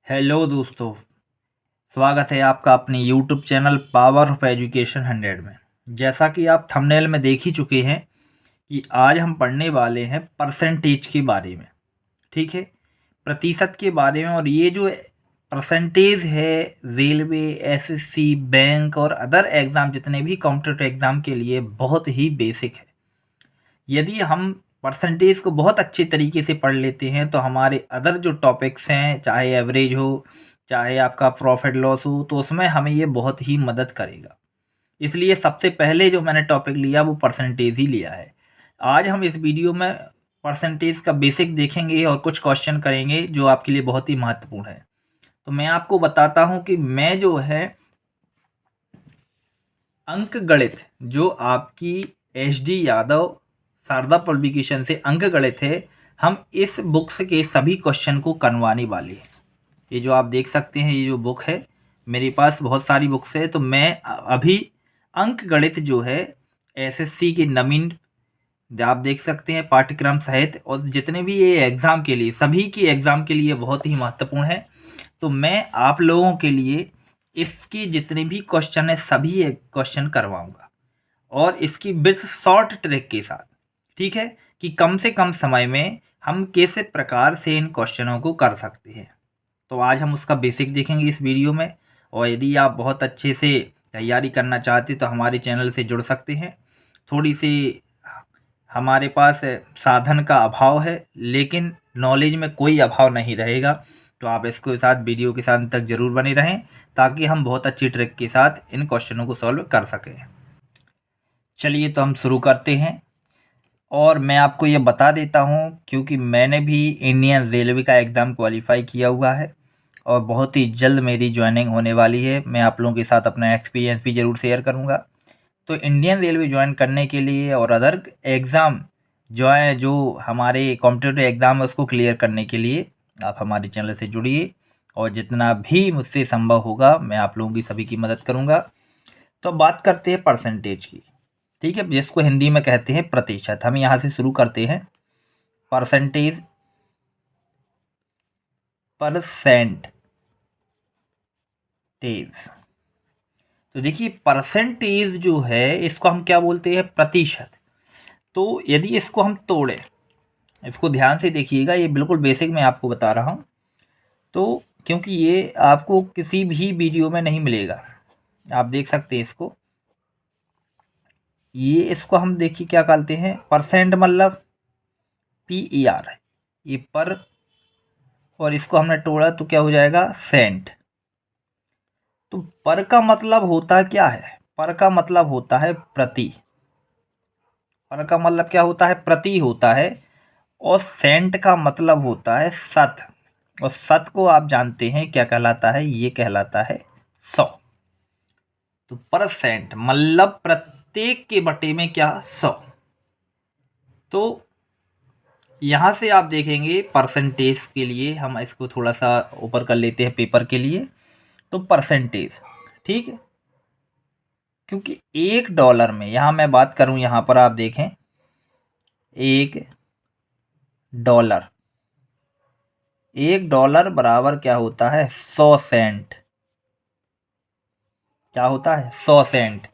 Hello दोस्तों, स्वागत है आपका अपने YouTube channel power of education 100 में। जैसा कि आप थंबनेल में देख ही चुके हैं कि आज हम पढ़ने वाले हैं परसेंटेज के बारे में। ठीक है, प्रतिशत के बारे में। और ये जो परसेंटेज है रेलवे, एसएससी, बैंक और अदर एग्ज़ाम जितने भी कॉम्पिटिटिव एग्ज़ाम के लिए बहुत ही बेसिक है। यदि हम परसेंटेज को बहुत अच्छे तरीके से पढ़ लेते हैं तो हमारे अदर जो टॉपिक्स हैं, चाहे एवरेज हो, चाहे आपका प्रॉफिट लॉस हो, तो उसमें हमें ये बहुत ही मदद करेगा। इसलिए सबसे पहले जो मैंने टॉपिक लिया वो परसेंटेज ही लिया है। आज हम इस वीडियो में परसेंटेज का बेसिक देखेंगे और कुछ क्वेश्चन करेंगे जो आपके लिए बहुत ही महत्वपूर्ण है। तो मैं आपको बताता हूँ कि मैं जो है अंक गणित, जो आपकी HD यादव शारदा पब्लिकेशन से अंक गणित है, हम इस बुक्स के सभी क्वेश्चन को करवाने वाले हैं। ये जो आप देख सकते हैं, ये जो बुक है, मेरे पास बहुत सारी बुक्स है। तो मैं अभी अंक गणित जो है एसएससी के नवीन, आप देख सकते हैं, पाठ्यक्रम सहित, और जितने भी ये एग्ज़ाम के लिए, सभी की एग्ज़ाम के लिए बहुत ही महत्वपूर्ण है। तो मैं आप लोगों के लिए इसके जितने भी क्वेश्चन है सभी क्वेश्चन करवाऊंगा, और इसकी विथ शॉर्ट ट्रिक के साथ। ठीक है, कि कम से कम समय में हम किस प्रकार से इन क्वेश्चनों को कर सकते हैं। तो आज हम उसका बेसिक देखेंगे इस वीडियो में। और यदि आप बहुत अच्छे से तैयारी करना चाहते तो हमारे चैनल से जुड़ सकते हैं। थोड़ी सी हमारे पास साधन का अभाव है, लेकिन नॉलेज में कोई अभाव नहीं रहेगा। तो आप इसके साथ, वीडियो के साथ तक जरूर बने रहें, ताकि हम बहुत अच्छी ट्रिक के साथ इन क्वेश्चनों को सॉल्व कर सकें। चलिए, तो हम शुरू करते हैं। और मैं आपको ये बता देता हूँ, क्योंकि मैंने भी इंडियन रेलवे का एग्ज़ाम क्वालिफाई किया हुआ है और बहुत ही जल्द मेरी ज्वाइनिंग होने वाली है। मैं आप लोगों के साथ अपना एक्सपीरियंस भी ज़रूर शेयर करूँगा। तो इंडियन रेलवे ज्वाइन करने के लिए और अदर एग्ज़ाम जो हमारे कॉम्पिटिटिव एग्ज़ाम है उसको क्लियर करने के लिए आप हमारे चैनल से जुड़िए, और जितना भी मुझसे संभव होगा मैं आप लोगों की सभी की मदद करूँगा। तो अब बात करते हैं परसेंटेज की। ठीक है, जिसको हिंदी में कहते हैं प्रतिशत। हम यहाँ से शुरू करते हैं। Percentage, percentage. तो देखिए, परसेंटेज जो है इसको हम क्या बोलते हैं? प्रतिशत। तो यदि इसको हम तोड़ें, इसको ध्यान से देखिएगा, ये बिल्कुल बेसिक मैं आपको बता रहा हूँ। तो क्योंकि ये आपको किसी भी वीडियो में नहीं मिलेगा, आप देख सकते हैं इसको। इसको हम देखिए क्या कहते हैं, परसेंट, मतलब PER है ये पर, और इसको हमने तोड़ा तो क्या हो जाएगा? सेंट। तो पर का मतलब होता क्या है? पर का मतलब होता है प्रति। पर का मतलब क्या होता है? प्रति होता है। और सेंट का मतलब होता है शत। और शत को आप जानते हैं क्या कहलाता है? ये कहलाता है 100। तो परसेंट मतलब प्रत्येक के बटे में क्या? 100। तो यहाँ से आप देखेंगे परसेंटेज के लिए, हम इसको थोड़ा सा ऊपर कर लेते हैं पेपर के लिए। तो परसेंटेज, ठीक है, क्योंकि $1 में, यहाँ मैं बात करूँ, यहाँ पर आप देखें, $1, $1 बराबर क्या होता है? 100 सेंट। क्या होता है? 100 सेंट।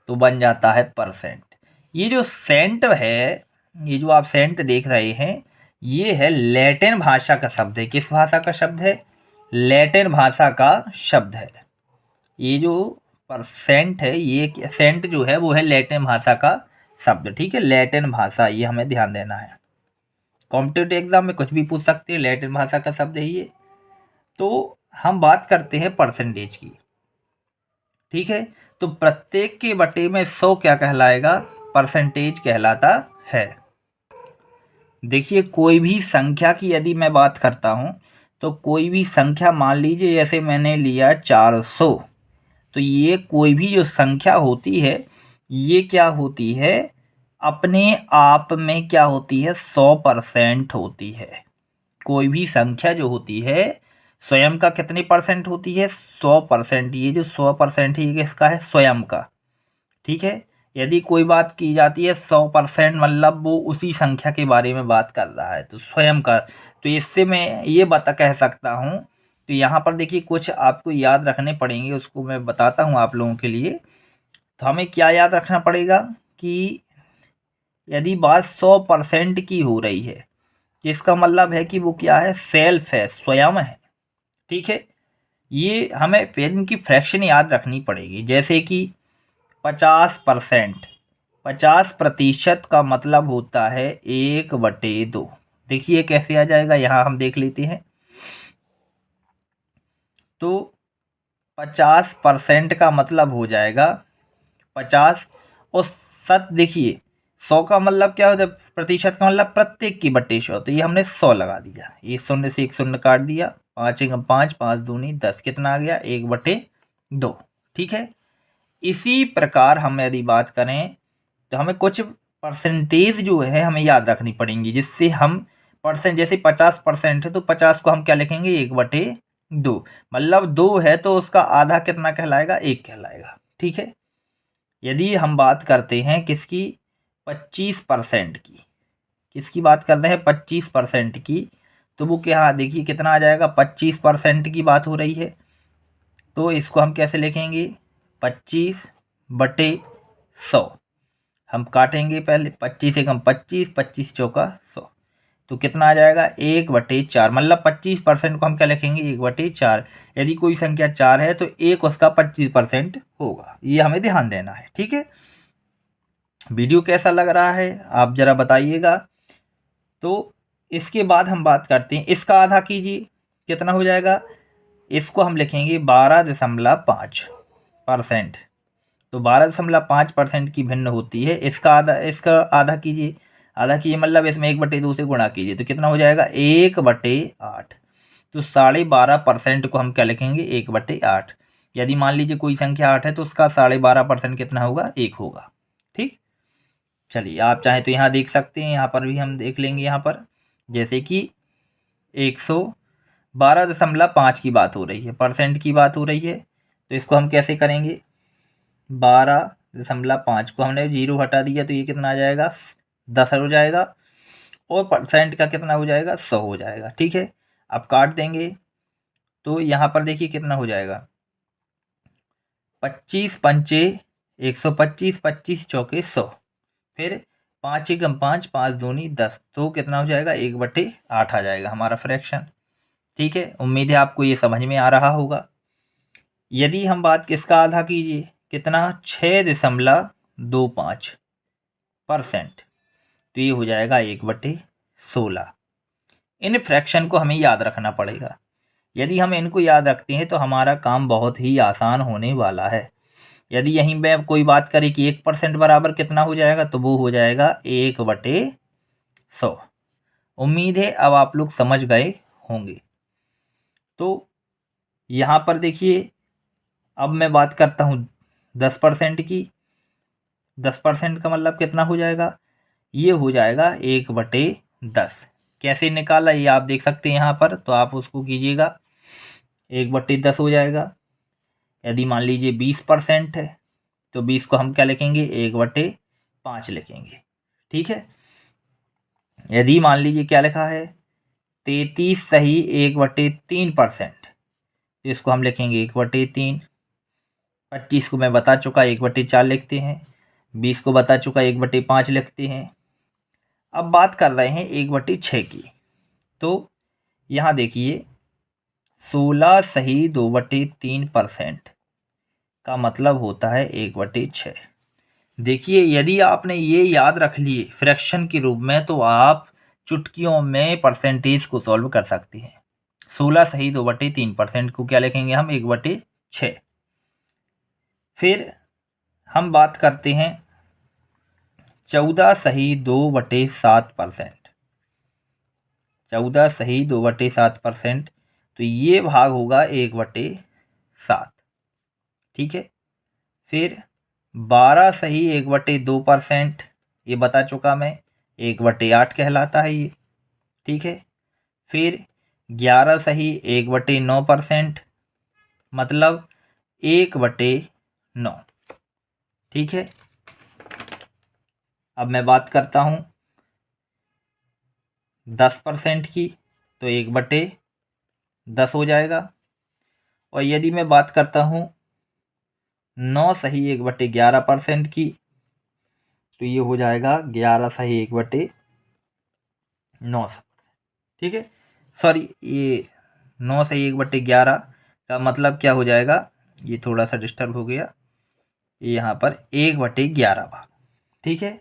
तो बन जाता है परसेंट। ये जो सेंट है, ये जो आप सेंट देख रहे हैं, ये है लैटिन भाषा का शब्द है। किस भाषा का शब्द है? लैटिन भाषा का शब्द है। ये जो परसेंट है, ये सेंट जो है वो है लैटिन भाषा का शब्द। ठीक है, लैटिन भाषा, ये हमें ध्यान देना है। कॉम्पिटिटिव एग्जाम में कुछ भी पूछ सकते हैं, लैटिन भाषा का शब्द है ये। तो हम बात करते हैं परसेंटेज की। ठीक है, तो प्रत्येक के बटे में 100 क्या कहलाएगा? परसेंटेज कहलाता है। देखिए, कोई भी संख्या की यदि मैं बात करता हूँ, तो कोई भी संख्या, मान लीजिए जैसे मैंने लिया 400, तो ये कोई भी जो संख्या होती है, ये क्या होती है? अपने आप में क्या होती है? 100% होती है। कोई भी संख्या जो होती है, स्वयं का कितने परसेंट होती है? 100%। ये जो 100% है, ये किसका है? स्वयं का। ठीक है, यदि कोई बात की जाती है 100%, मतलब वो उसी संख्या के बारे में बात कर रहा है, तो स्वयं का। तो इससे मैं ये कह सकता हूँ तो यहाँ पर देखिए कुछ आपको याद रखने पड़ेंगे, उसको मैं बताता हूँ आप लोगों के लिए। तो हमें क्या याद रखना पड़ेगा कि यदि बात 100% की हो रही है, इसका मतलब है कि वो क्या है, सेल्फ है, स्वयं है। ठीक है, ये हमें फिर इनकी फ्रैक्शन याद रखनी पड़ेगी। जैसे कि 50%, 50% का मतलब होता है 1/2। देखिए कैसे आ जाएगा, यहाँ हम देख लेते हैं। तो 50% का मतलब हो जाएगा 50, और सत देखिए 100 का मतलब क्या होता है, प्रतिशत का मतलब प्रत्येक की बटे 100। तो ये हमने 100 लगा दिया, ये शून्य से एक शून्य काट दिया, 5 एकम 5, 5 दूनी 10, कितना आ गया, 1/2। ठीक है, इसी प्रकार हम यदि बात करें तो हमें कुछ परसेंटेज जो है हमें याद रखनी पड़ेंगी, जिससे हम परसेंट, जैसे 50% है तो 50 को हम क्या लिखेंगे, 1/2। मतलब 2 है तो उसका आधा कितना कहलाएगा, 1 कहलाएगा। ठीक है, यदि हम बात करते हैं किसकी, 25% की, किसकी बात कर रहे हैं, 25% की, तो वो क्या, देखिए कितना आ जाएगा, 25% की बात हो रही है। तो इसको हम कैसे लिखेंगे, 25/100। हम काटेंगे पहले, 25 एकम 25, 25 चौका 100, तो कितना आ जाएगा, 1/4। मतलब 25% को हम क्या लिखेंगे, 1/4। यदि कोई संख्या 4 है तो एक उसका 25% होगा, ये हमें ध्यान देना है। ठीक है, वीडियो कैसा लग रहा है आप जरा बताइएगा। तो इसके बाद हम बात करते हैं, इसका आधा कीजिए, कितना हो जाएगा, इसको हम लिखेंगे 12.5%। तो 12.5% की भिन्न होती है, इसका आधा कीजिए, आधा कीजिए मतलब इसमें 1/2 से गुणा कीजिए, तो कितना हो जाएगा, 1/8। तो 12.5% को हम क्या लिखेंगे, 1/8। यदि मान लीजिए कोई संख्या 8 है तो उसका 12.5% कितना होगा, 1 होगा। ठीक, चलिए आप चाहें तो यहाँ देख सकते हैं, यहाँ पर भी हम देख लेंगे। यहाँ पर जैसे कि 112.5 की बात हो रही है, परसेंट की बात हो रही है, तो इसको हम कैसे करेंगे, 12.5 को हमने 0 हटा दिया तो ये कितना आ जाएगा, 10 हो जाएगा, और परसेंट का कितना हो जाएगा, 100 हो जाएगा। ठीक है, अब काट देंगे तो यहाँ पर देखिए कितना हो जाएगा, 25 पंचे 125, 25 चौके 100, फिर 5 एकम 5, 5 दूनी 10, तो कितना हो जाएगा, 1/8 आ जाएगा हमारा फ्रैक्शन। ठीक है, उम्मीद है आपको ये समझ में आ रहा होगा। यदि हम बात किसका आधा कीजिए, कितना, 6.25%, तो ये हो जाएगा 1/16। इन फ्रैक्शन को हमें याद रखना पड़ेगा। यदि हम इनको याद रखते हैं तो हमारा काम बहुत ही आसान होने वाला है। यदि यहीं पे कोई बात करें कि 1% बराबर कितना हो जाएगा, तो वो हो जाएगा 1/100। उम्मीद है अब आप लोग समझ गए होंगे। तो यहाँ पर देखिए, अब मैं बात करता हूँ 10% की। 10% का मतलब कितना हो जाएगा, ये हो जाएगा 1/10। कैसे निकाला ये आप देख सकते हैं यहाँ पर, तो आप उसको कीजिएगा, 1/10 हो जाएगा। यदि मान लीजिए 20% है तो 20 को हम क्या लिखेंगे, 1/5 लिखेंगे। ठीक है, यदि मान लीजिए क्या लिखा है, 33 सही 1/3%, तो इसको हम लिखेंगे 1/3। 25 को मैं बता चुका 1/4 लिखते हैं, 20 को बता चुका 1/5 लिखते हैं। अब बात कर रहे हैं 1/6 की। तो यहाँ देखिए 16 सही 2/3% का मतलब होता है 1/6। देखिए यदि आपने ये याद रख लिए फ्रैक्शन के रूप में, तो आप चुटकियों में परसेंटेज को सॉल्व कर सकते हैं। 16 सही 2/3% को क्या लिखेंगे हम, 1/6। फिर हम बात करते हैं 14 सही 2/7%। 14 सही 2/7%, तो ये भाग होगा 1/7। ठीक है, फिर 12 सही 1/2%, ये बता चुका मैं, 1/8 कहलाता है ये। ठीक है, फिर 11 सही 1/9%, मतलब 1/9। ठीक है, अब मैं बात करता हूँ 10% की, तो 1/10 हो जाएगा। और यदि मैं बात करता हूँ 9 सही 1/11% की, तो ये हो जाएगा 11 सही 1/9। ठीक है, सॉरी, ये 9 सही 1/11 का मतलब क्या हो जाएगा, ये थोड़ा सा डिस्टर्ब हो गया, यहाँ पर 1/11 भाग। ठीक है,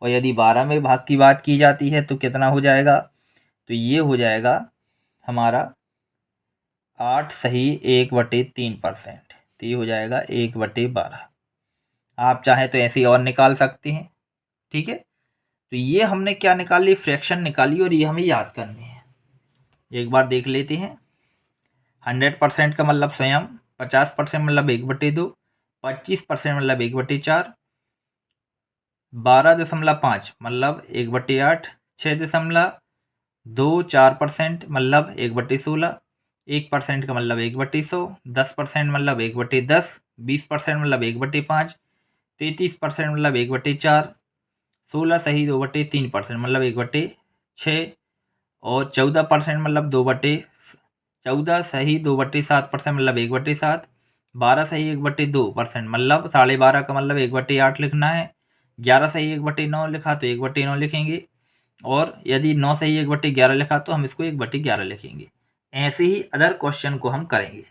और यदि 12 में भाग की बात की जाती है तो कितना हो जाएगा, तो ये हो जाएगा हमारा 8 सही 1/3%। तो ये हो जाएगा 1/12। आप चाहें तो ऐसे और निकाल सकते हैं। ठीक है, तो ये हमने क्या निकाली, फ्रैक्शन निकाली, और ये हमें याद करनी है। एक बार देख लेते हैं। 100% का मतलब स्वयं, 50% मतलब 1/2, 25% मतलब 1/4, 12.5 मतलब 1/8, 6.24% मतलब 1/16, 1% का मतलब 1/100, 10% मतलब 1/10, 20% मतलब 1/5, 33% मतलब 1/4, 16 सही 2/3% मतलब 1/6, और 14% मतलब 14 सही 2/7% मतलब 1/7, 12 सही 1/2% मतलब 12.5 का मतलब 1/8 लिखना है। 11 सही 1/9 लिखा तो 1/9 लिखेंगे, और यदि 9 सही 1/11 लिखा तो हम इसको 1/11 लिखेंगे। ऐसे ही अदर क्वेश्चन को हम करेंगे।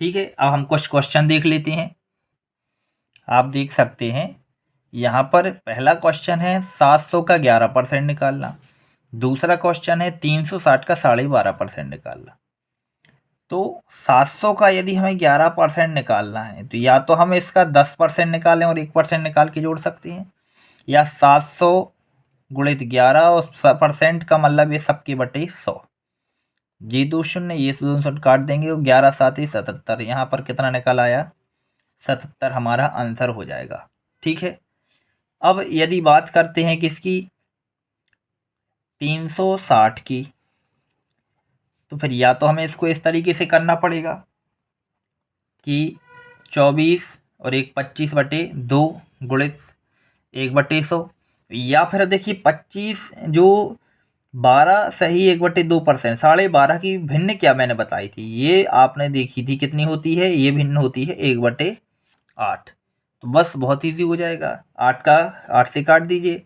ठीक है, अब हम कुछ क्वेश्चन देख लेते हैं। आप देख सकते हैं यहाँ पर पहला क्वेश्चन है 700 का 11% निकालना, दूसरा क्वेश्चन है 360 का 12.5% निकालना। तो 700 का यदि हमें 11% निकालना है तो या तो हम इसका 10% निकालें और 1% निकाल के जोड़ सकते हैं, या 700 गुणित 11 और % का मतलब ये सबके बटे 100। जी 2 शून्य, ये 2 शून्य काट देंगे, और 11 7 ही 77। यहाँ पर कितना निकल आया, 77 हमारा आंसर हो जाएगा। ठीक है, अब यदि बात करते हैं किसकी, 360 की, तो फिर या तो हमें इसको इस तरीके से करना पड़ेगा कि 24 और 1 25/2 गुणित 1/100, या फिर देखिए 25 जो 12 सही 1/2%, 12.5 की भिन्न क्या मैंने बताई थी, ये आपने देखी थी कितनी होती है, ये भिन्न होती है 1/8। तो बस बहुत ईजी हो जाएगा, 8 से काट दीजिए,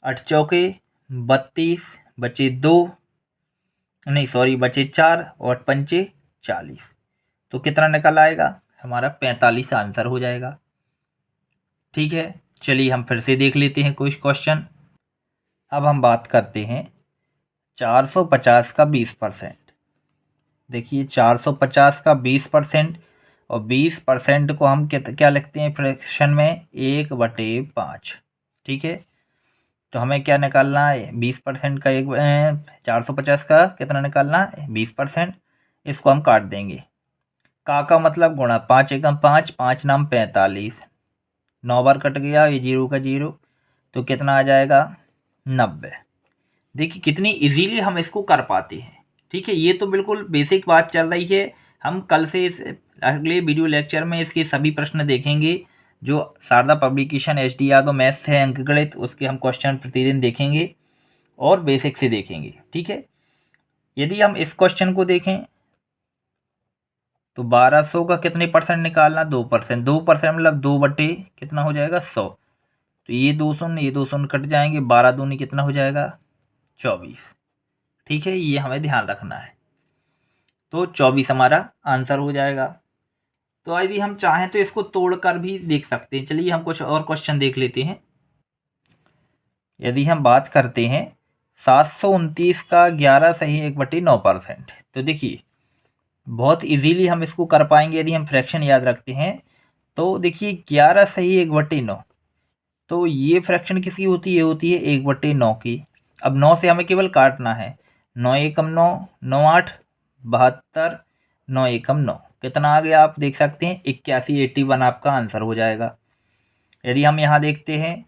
8 चौके 32, बचे 2, नहीं सॉरी बचे 4, और 5 40। तो कितना निकल आएगा हमारा, 45 आंसर हो जाएगा। ठीक है, चलिए हम फिर से देख लेते हैं कुछ क्वेश्चन। अब हम बात करते हैं 450 का 20%। देखिए 450 का 20%, और 20% को हम क्या लिखते हैं फ्रैक्शन में, 1/5। ठीक है, तो हमें क्या निकालना है, 20% का 450 का कितना निकालना है, 20%। इसको हम काट देंगे, का मतलब गुणा, 5 एकम 5, 5 नाम 45, 9 बार कट गया, ये 0 का 0, तो कितना आ जाएगा, 90। देखिए कितनी इजीली हम इसको कर पाते हैं। ठीक है, ये तो बिल्कुल बेसिक बात चल रही है। हम कल से इस अगले वीडियो लेक्चर में इसके सभी प्रश्न देखेंगे। जो Sharda publication HD Yadav maths है अंकगणित, उसके हम क्वेश्चन प्रतिदिन देखेंगे और बेसिक से देखेंगे। ठीक है, यदि हम इस क्वेश्चन को देखें तो 1200 का कितने % निकालना, 2%। 2% मतलब 2 बटे कितना हो जाएगा, 100। तो ये 2 शून्य, ये 2 शून्य कट जाएंगे, 12 दूनी कितना हो जाएगा, 24। ठीक है, ये हमें ध्यान रखना है। तो 24 हमारा आंसर हो जाएगा। तो यदि हम चाहें तो इसको तोड़कर भी देख सकते हैं। चलिए हम कुछ और क्वेश्चन देख लेते हैं। यदि हम बात करते हैं 729 का 11 सही 1/9%, तो देखिए बहुत इजीली हम इसको कर पाएंगे यदि हम फ्रैक्शन याद रखते हैं। तो देखिए 11 सही 1/9, तो ये फ्रैक्शन किसकी होती है, ये होती है 1/9 की। अब 9 से हमें केवल काटना है, 9 एकम 9, 9 8 72, 9 एकम 9, कितना आ गया आप देख सकते हैं, 81, 81 आपका आंसर हो जाएगा। यदि हम यहाँ देखते हैं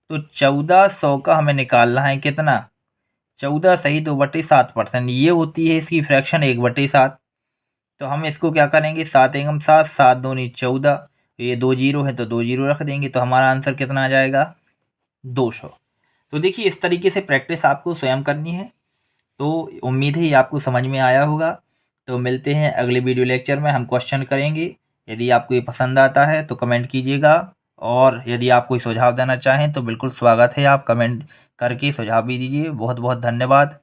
तो 1400 का हमें निकालना है कितना, 14 सही 2/7%, ये होती है इसकी फ्रैक्शन 1/7। तो हम इसको क्या करेंगे, 7 एकम 7, 7 दूनी 14, ये 2 जीरो है तो 2 जीरो रख देंगे, तो हमारा आंसर कितना आ जाएगा, 200। तो देखिए इस तरीके से प्रैक्टिस आपको स्वयं करनी है। तो उम्मीद है ये आपको समझ में आया होगा। तो मिलते हैं अगले वीडियो लेक्चर में, हम क्वेश्चन करेंगे। यदि आपको ये पसंद आता है तो कमेंट कीजिएगा, और यदि आप कोई सुझाव देना चाहें तो बिल्कुल स्वागत है, आप कमेंट करके सुझाव भी दीजिए। बहुत बहुत धन्यवाद।